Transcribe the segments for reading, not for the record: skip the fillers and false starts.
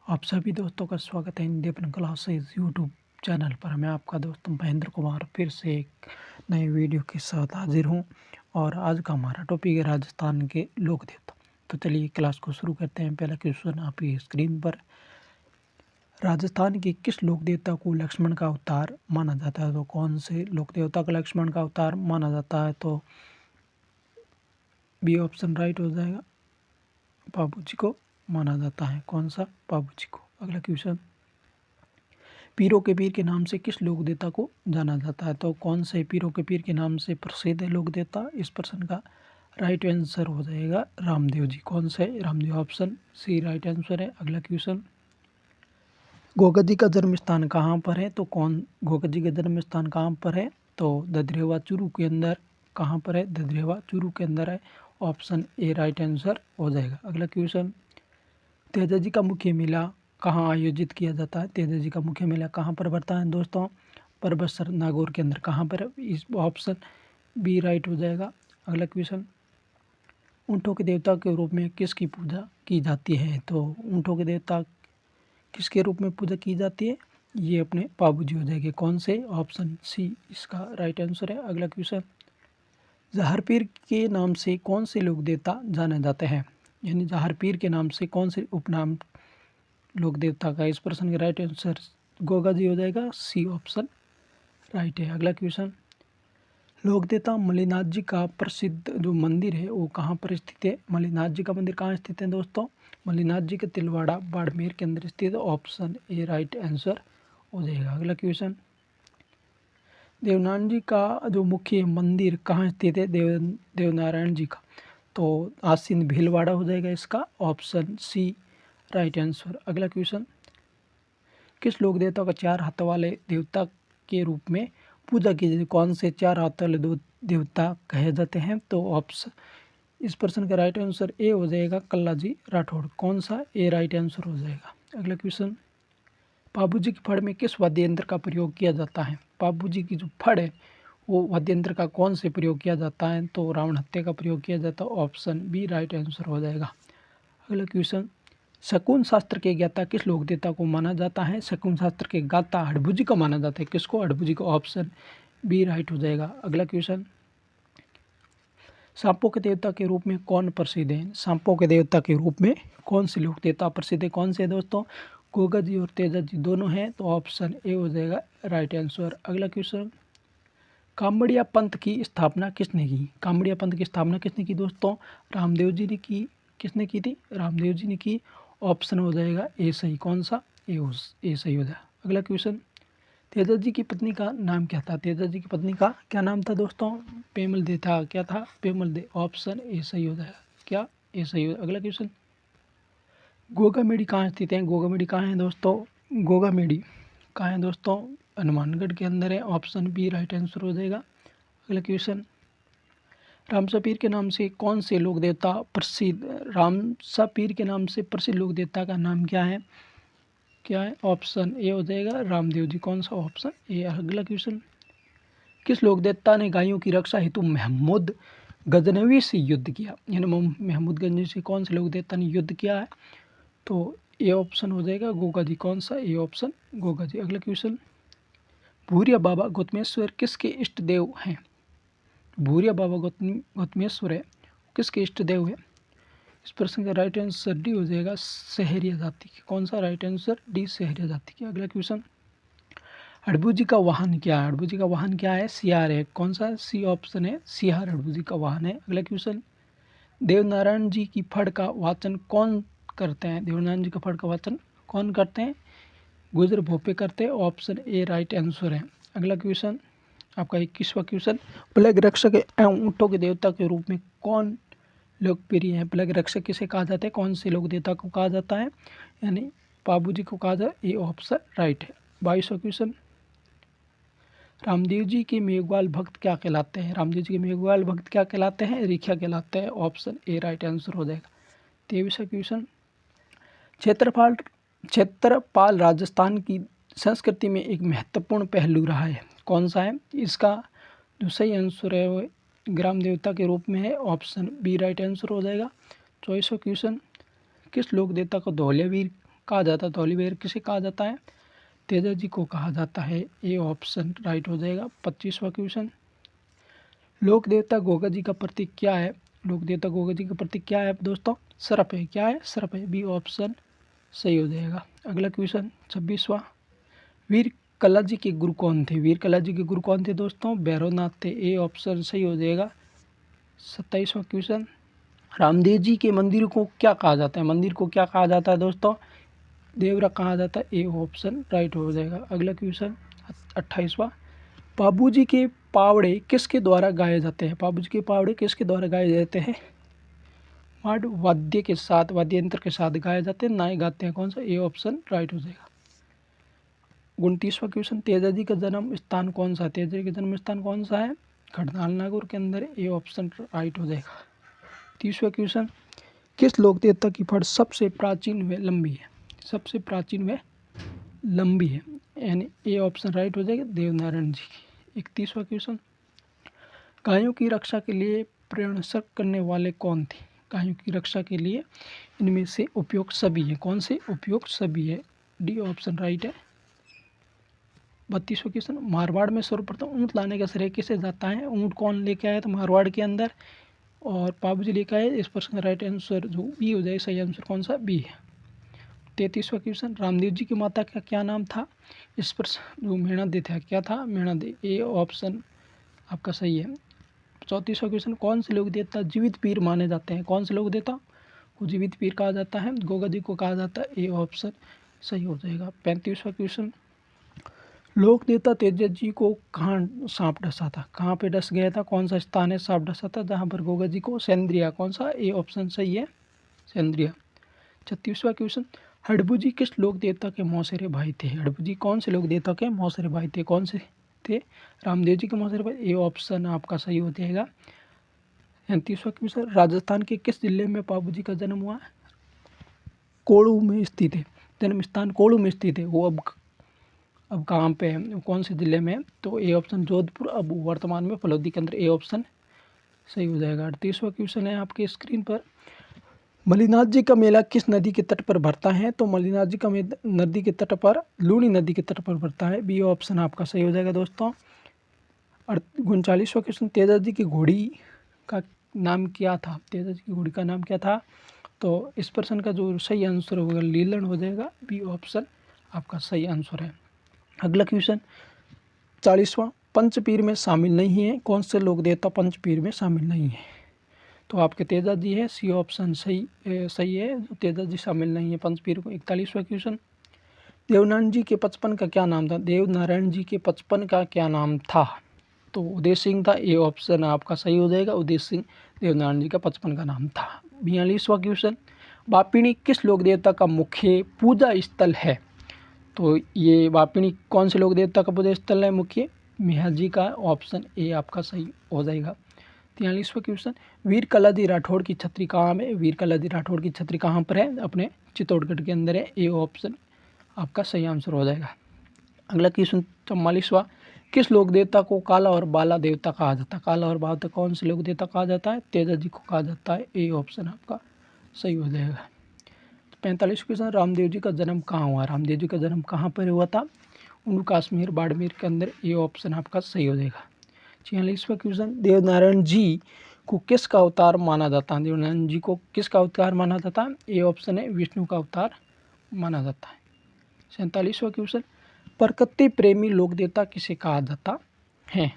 आप सभी दोस्तों का स्वागत है हिंदी अपन क्लासेस यूट्यूब चैनल पर। मैं आपका दोस्त महेंद्र कुमार फिर से एक नए वीडियो के साथ हाजिर हूं और आज का हमारा टॉपिक है राजस्थान के लोक देवता। तो चलिए क्लास को शुरू करते हैं। पहला क्वेश्चन आपकी स्क्रीन पर, राजस्थान के किस लोक देवता को लक्ष्मण का अवतार माना जाता है? तो कौन से लोक देवता को लक्ष्मण का अवतार माना जाता है? तो बी ऑप्शन राइट हो जाएगा, बाबू जी को माना जाता है। कौन सा? बाबू जी को। अगला क्वेश्चन, पीरों के पीर के नाम से किस लोक देवता को जाना जाता है? तो कौन से पीरों के पीर के नाम से प्रसिद्ध है लोक देवता? इस प्रश्न का राइट आंसर हो जाएगा रामदेव जी। कौन से? Ramdev. Option C right answer है। अगला क्वेश्चन, गोगा जी का जन्म स्थान कहाँ पर है? तो कौन गोगा जी का जन्म स्थान कहाँ पर है? तो ददरेवा चूरू के अंदर। कहाँ पर है? ददरेवा चूरू के अंदर है। ऑप्शन ए राइट आंसर हो जाएगा। अगला क्वेश्चन, तेजा जी का मुख्य मेला कहाँ आयोजित किया जाता है? तेजा जी का मुख्य मेला कहाँ पर बढ़ता है दोस्तों? परबतसर नागौर के अंदर। कहाँ पर? इस ऑप्शन बी राइट हो जाएगा। अगला क्वेश्चन, ऊँटों के देवता के रूप में किसकी पूजा की जाती है? तो ऊँटों के देवता किसके रूप में पूजा की जाती है? ये अपने बाबू जी हो जाएंगे। कौन से? ऑप्शन सी इसका राइट आंसर है। अगला क्वेश्चन, जहर पीर के नाम से कौन से लोक देवता जाने जाते हैं? यानी जहर पीर के नाम से कौन से उपनाम लोक देवता का? इस प्रश्न का राइट आंसर गोगा जी हो जाएगा। सी ऑप्शन राइट है। अगला क्वेश्चन, लोक देवता मल्लिनाथ जी का प्रसिद्ध जो मंदिर है वो कहाँ पर स्थित है? मल्लिनाथ जी का मंदिर कहाँ स्थित है दोस्तों? मल्लिनाथ जी के तिलवाड़ा बाड़मेर के अंदर स्थित है। ऑप्शन ए राइट आंसर हो जाएगा। अगला क्वेश्चन, देवनारायण जी का जो मुख्य मंदिर कहाँ स्थित है? देवनारायण जी का तो आसीन भीलवाड़ा हो जाएगा इसका। Option C right answer. अगला क्वेश्चन, किस लोक देवता का चार हाथों वाले देवता के रूप में पूजा की जाती है? कौन से चार हाथों वाले दो देवता कहे जाते हैं? तो ऑप्शन इस प्रश्न का राइट आंसर ए हो जाएगा कल्लाजी राठौड़। कौन सा? ए राइट आंसर हो जाएगा। अगला क्वेश्चन, बाबू जी की फड़ में किस वाद्य यंत्र का प्रयोग किया जाता है? बाबू जी की जो फड़ है वो वाद्य यंत्र का कौन से प्रयोग किया जाता है? तो रावण हत्या का प्रयोग किया जाता है। ऑप्शन बी राइट आंसर हो जाएगा। अगला क्वेश्चन, शकुन शास्त्र के ज्ञाता किस लोक देवता को माना जाता है? शकुन शास्त्र के ज्ञाता हडभुजी को माना जाता है। किसको? हडभुजी को। ऑप्शन बी राइट हो जाएगा। अगला क्वेश्चन, सांपों के देवता के रूप में कौन प्रसिद्ध है? सांपों के देवता के रूप में कौन से लोक देवता प्रसिद्ध है? कौन से दोस्तों? गोगा जी और तेजा जी दोनों हैं। तो ऑप्शन ए हो जाएगा राइट आंसर। अगला क्वेश्चन, कामड़िया पंथ की स्थापना किसने की? कामड़िया पंथ की स्थापना किसने की दोस्तों? रामदेव जी ने की। किसने की थी? रामदेव जी ने की। ऑप्शन हो जाएगा ए सही। कौन सा? ए सही हो जाएगा। अगला क्वेश्चन, तेजा जी की पत्नी का नाम क्या था? तेजा जी की पत्नी का क्या नाम था दोस्तों? पेमल दे था। क्या था? पेमल दे। ऑप्शन ए सही हो जाएगा। क्या? ए सही हो। अगला क्वेश्चन, गोगामेडी कहाँ स्थित है? गोगामेडी कहाँ है दोस्तों? गोगामेडी कहाँ है दोस्तों? हनुमानगढ़ के अंदर है। ऑप्शन बी राइट आंसर हो जाएगा। अगला क्वेश्चन, रामसा पीर के नाम से कौन से लोक देवता प्रसिद्ध? रामसा पीर के नाम से प्रसिद्ध लोक देवता का नाम क्या है? क्या है? ऑप्शन ए हो जाएगा रामदेव जी। कौन सा? Option A. अगला क्वेश्चन, किस लोक देवता ने गायों की रक्षा हेतु महमूद गजनवी से युद्ध किया? यानी महमूद गजनवी से कौन से लोक देवता ने युद्ध किया है? तो ए ऑप्शन हो जाएगा गोगा जी। कौन सा? A option Goga ji. अगला क्वेश्चन, भूरिया बाबा गौतमेश्वर किसके इष्ट देव हैं? भूरिया बाबा गौतमेश्वर है किसके इष्ट देव है? इस प्रश्न का राइट आंसर डी हो जाएगा सहरिया जाति के। कौन सा? राइट आंसर डी सहरिया जाति के। अगला क्वेश्चन, हडभुजी का वाहन क्या है? हडभुजी का वाहन क्या है? सियार है। कौन सा? सी ऑप्शन है सियार हडभुजी का वाहन है। अगला क्वेश्चन, देवनारायण जी की फड़ का वाचन कौन करते हैं? देवनारायण जी का फड़ का वाचन कौन करते हैं? गुजर भोपे करते हैं। ऑप्शन ए राइट आंसर है। अगला क्वेश्चन आपका 21वां क्वेश्चन, प्लेग रक्षक एवं ऊँटों के देवता के रूप में कौन लोकप्रिय है? प्लेग रक्षक किसे कहा जाता है? कौन से लोक देवता को कहा जाता है? यानी बाबू जी को कहा जाए। ये ऑप्शन राइट है। 22वां क्वेश्चन, रामदेव जी के मेघवाल भक्त क्या कहलाते हैं? रामदेव जी के मेघवाल भक्त क्या कहलाते हैं? रिखिया कहलाते हैं। ऑप्शन ए राइट आंसर हो जाएगा। 23वां क्वेश्चन, क्षेत्रपाल क्षेत्रपाल राजस्थान की संस्कृति में एक महत्वपूर्ण पहलू रहा है। कौन सा है? इसका जो सही आंसर है वो ग्राम देवता के रूप में है। ऑप्शन बी राइट आंसर हो जाएगा। 24वां क्वेश्चन, किस लोक देवता को धौलिया वीर कहा जाता है? धौली बेर किसे कहा जाता है? तेजा जी को कहा जाता है। ए ऑप्शन राइट हो जाएगा। 25वां क्वेश्चन, लोक देवता गोगा जी का प्रतीक क्या है? लोक देवता गोगा जी का प्रतीक क्या है दोस्तों? सर्प है। क्या है? सर्प है। बी ऑप्शन सही हो जाएगा। अगला क्वेश्चन 26वां, वीर कला जी के गुरु कौन थे? वीर कला जी के गुरु कौन थे दोस्तों? भैरवनाथ थे। ए ऑप्शन सही हो जाएगा। 27वां क्वेश्चन, रामदेव जी के मंदिर को क्या कहा जाता है? मंदिर को क्या कहा जाता है दोस्तों? देवरा कहा जाता है। ए ऑप्शन राइट हो जाएगा। अगला क्वेश्चन 28वां, बाबूजी के पावड़े किसके द्वारा गाए जाते हैं? बाबूजी के पावड़े किसके द्वारा गाए जाते हैं? माड वाद्य के साथ, वाद्य यंत्र के साथ गाए जाते हैं, नाय गाते हैं। कौन सा? ए ऑप्शन राइट हो जाएगा। 29वां क्वेश्चन, तेजा जी का जन्म स्थान कौन सा है? तेजा जी का जन्म स्थान कौन सा है? खड़नाल नागौर के अंदर। ए ऑप्शन राइट हो जाएगा। 30वां क्वेश्चन, किस लोक देवता की फड़ सबसे प्राचीन व लंबी है? सबसे प्राचीन व लंबी है, यानी ए ऑप्शन राइट हो जाएगा। देवनारायण जी की। 31वां क्वेश्चन, गायों की रक्षा के लिए प्रेषण करने वाले कौन थे? गायों की रक्षा के लिए इनमें से उपयोग सभी है। कौन से? उपयोग सभी है। डी ऑप्शन राइट है। 32वां क्वेश्चन, मारवाड़ में सर्वप्रथम ऊँट लाने का श्रेय किसे जाता है? ऊँट कौन लेके आया था मारवाड़ के अंदर? और बाबूजी लेके आए। इस प्रश्न का राइट आंसर जो बी हो जाएगा। सही आंसर कौन सा? बी है। 33वां क्वेश्चन, रामदेव जी की माता का क्या नाम था? इस पर जो मेणा दे था क्या था? मेणा दे। ए ऑप्शन आपका सही है। 34वां क्वेश्चन, कौन से लोक देवता जीवित पीर माने जाते हैं? कौन से लोक देवता को जीवित पीर कहा जाता है? गोगा जी को कहा जाता है। ए ऑप्शन सही हो जाएगा। 35वां क्वेश्चन, लोक देवता तेजा जी को कहाँ सांप डसा था? कहाँ पे डस गया था? कौन सा स्थान है सांप डसा था जहाँ पर गोगा जी को? सेंद्रिया। कौन सा? ए ऑप्शन सही है। सेंद्रिया। 36वां क्वेश्चन, हड़बू जी किस लोक देवता के मौसेरे भाई थे? हड़बू जी कौन से लोक देवता के मौसेरे भाई थे? कौन से थे? रामदेव जी के मौसेरे भाई। ए ऑप्शन आपका सही हो जाएगा। 37वां क्वेश्चन, राजस्थान के किस जिले में बाबू जी का जन्म हुआ? कोड़ू में स्थित है। जन्म स्थान कोड़ू में स्थित है। वो अब कहाँ पे है? कौन से जिले में? तो ए ऑप्शन जोधपुर, अब वर्तमान में फलोदी के अंदर। ए ऑप्शन सही हो जाएगा। 38वां क्वेश्चन है आपके स्क्रीन पर, मलिनाथ जी का मेला किस नदी के तट पर भरता है? तो मलिनाथ जी का नदी के तट पर, लूनी नदी के तट पर भरता है। बी ऑप्शन आपका सही हो जाएगा दोस्तों। 39वां क्वेश्चन, तेजा जी की घोड़ी का नाम क्या था? तेजा जी की घोड़ी का नाम क्या था? तो इस प्रश्न का जो सही आंसर होगा लीलन हो जाएगा। बी ऑप्शन आपका सही आंसर है। अगला क्वेश्चन 40वां, पंचपीर में शामिल नहीं है। कौन से लोक देवता पंचपीर में शामिल नहीं है? तो आपके तेजा जी है। सी ऑप्शन सही है। तेजा जी शामिल नहीं है पंचपीर को। 41वां क्वेश्चन, देवनारायण जी के 55 का क्या नाम था? देवनारायण जी के 55 का क्या नाम था? तो उदय सिंह था। ए ऑप्शन आपका सही हो जाएगा। उदय सिंह देवनारायण जी का 55 का नाम था। 42वां क्वेश्चन, वापिणी किस लोक देवता का मुख्य पूजा स्थल है? तो ये वापिणी कौन से लोक देवता का पूजा स्थल है मुख्य? मेहर जी का। ऑप्शन ए आपका सही हो जाएगा। 43वां क्वेश्चन, वीर कलाजी राठौड़ की छतरी कहाँ में? वीर कलाजी राठौड़ की छतरी कहाँ पर है? अपने चित्तौड़गढ़ के अंदर है। ए ऑप्शन आपका सही आंसर हो जाएगा। अगला क्वेश्चन 44वां, किस लोक देवता को काला और बाला देवता कहा जाता है? काला और बाला कौन से लोक देवता कहा जाता है? तेजा जी को कहा जाता है। ए ऑप्शन आपका सही हो जाएगा। 45 क्वेश्चन, रामदेव जी का जन्म कहाँ हुआ? रामदेव जी का जन्म कहाँ पर हुआ था? उन कश्मीर बाड़मेर के अंदर। ए ऑप्शन आपका सही हो जाएगा। 46वां क्वेश्चन, देवनारायण जी को किसका अवतार माना जाता है? देवनारायण जी को किसका अवतार माना जाता है? ए ऑप्शन है विष्णु का अवतार माना जाता है। 47वां क्वेश्चन, प्रकृति प्रेमी लोक देवता किसे कहा जाता है?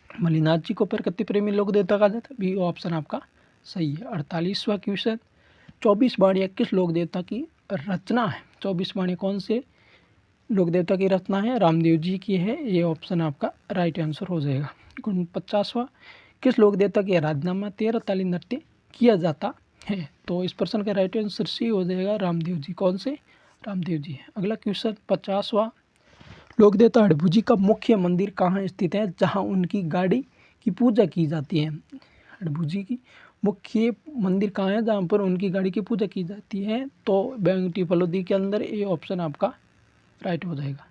मलिनाथ जी को प्रकृति प्रेमी लोक देवता कहा जाता है। बी ऑप्शन आपका सही है। 48वां क्वेश्चन, 24 वाणियाँ किस लोक देवता की रचना है? 24 वाणियाँ कौन से लोक देवता की रचना है? रामदेव जी की है। ये ऑप्शन आपका राइट आंसर हो जाएगा। 50वां, किस लोक देवता के आराधना में 13 ताली नृत्य किया जाता है? तो इस प्रश्न का राइट आंसर सी हो जाएगा। रामदेव जी। कौन से? रामदेव जी है। अगला क्वेश्चन 50वां, लोक देवता हड़बू जी का मुख्य मंदिर कहाँ स्थित है जहाँ उनकी गाड़ी की पूजा की जाती है? हड़बू जी की मुख्य मंदिर कहाँ है जहाँ पर उनकी गाड़ी की पूजा की जाती है? तो बेंगटी फलोदी के अंदर। ए ऑप्शन आपका राइट हो जाएगा।